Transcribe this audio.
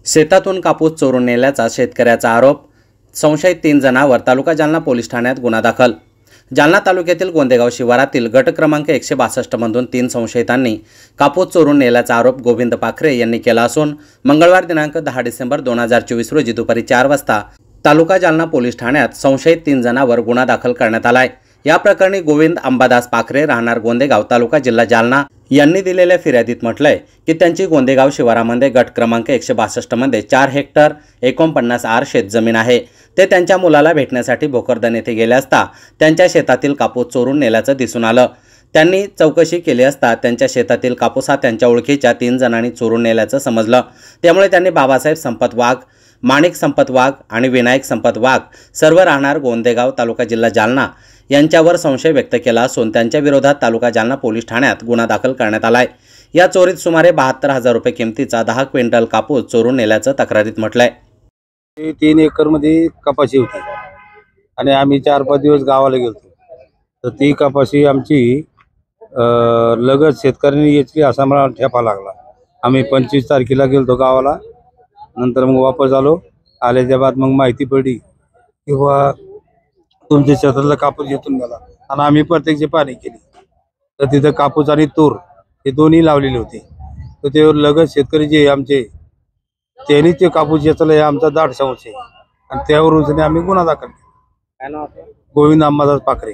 शेतातून कापूस चोरून नेल्याचा शेतकऱ्याचा आरोप। संशयित 3 जणांवर तालुका जालना पोलीस ठाण्यात गुन्हा दाखल। जालना तालुक्यातील गोंदेगाव शिवारातील गट क्रमांक 162 मधून 3 संशयितांनी कापूस चोरून नेल्याचा आरोप गोविंद पाखरे यांनी केला असून मंगळवार दिनांक 10 डिसेंबर 2024 रोजी दुपारी 4 वाजता तालुका जालना पोलीस ठाण्यात संशयित 3 जणांवर गुन्हा दाखल करण्यात आला आहे। या प्रकरणी गोविंद अंबादास पाखरे राहणार गोंदेगाव तालुका जिल्हा जालना यांनी दिलेल्या फिर्यादीत म्हटलंय की त्यांची गोंदेगाव शिवारामध्ये गट क्रमांक 162 मध्ये 4 हेक्टर 49 आर शेत जमीन आहे। ते त्यांच्या मुलाला भेटण्यासाठी भोकरदन येथे गेले असता त्यांच्या शेतातील कापूस चोरून नेल्याचं दिसून आलं। त्यांनी चौकशी केली असता त्यांच्या शेतातील कापूस हा त्यांच्या ओळखीच्या 3 जणांनी चोरून नेल्याचं समजलं। त्यामुळे त्यांनी बाबासाहेब संपत वाघ, माणिक संपत वाघ आणि विनायक संपत वाघ सर्व राहणार गोंदेगाव तालुका जिल्हा जालना यांच्यावर संशय व्यक्त केला असून त्यांच्या विरोधात तालुका जालना पोलीस ठाण्यात गुन्हा दाखल करण्यात आला आहे। या चोरीत सुमारे 72,000 रुपये किमतीचा 10 क्विंटल कापूस चोरून नेल्याचं तक्रारीत म्हटलंय। 3 एकर मध्ये कपाशी होती आणि आम्ही 4-5 दिवस गावाला गेलतो, तर ती कपाशी आमची लगत शेतकऱ्यांनी घेतली असा मला ठेपा लागला। आम्ही 25 तारखेला गेलतो गावाला, नंतर मग वापस आलो। आल्याच्या बाद मग माहिती पडली किंवा तुमच्या शेतातला कापूस घेतून गेला आणि आम्ही प्रत्यक्ष पाहणी केली, तर तिथं कापूस आणि तूर हे दोन्ही लावलेले होते। तर ते लगत शेतकरी जे आमचे त्यांनी ते कापूस घेतला हे आमचा दाट संशय आणि त्यावरून आम्ही गुन्हा दाखल केला। गोविंद अंबादास पाखरे।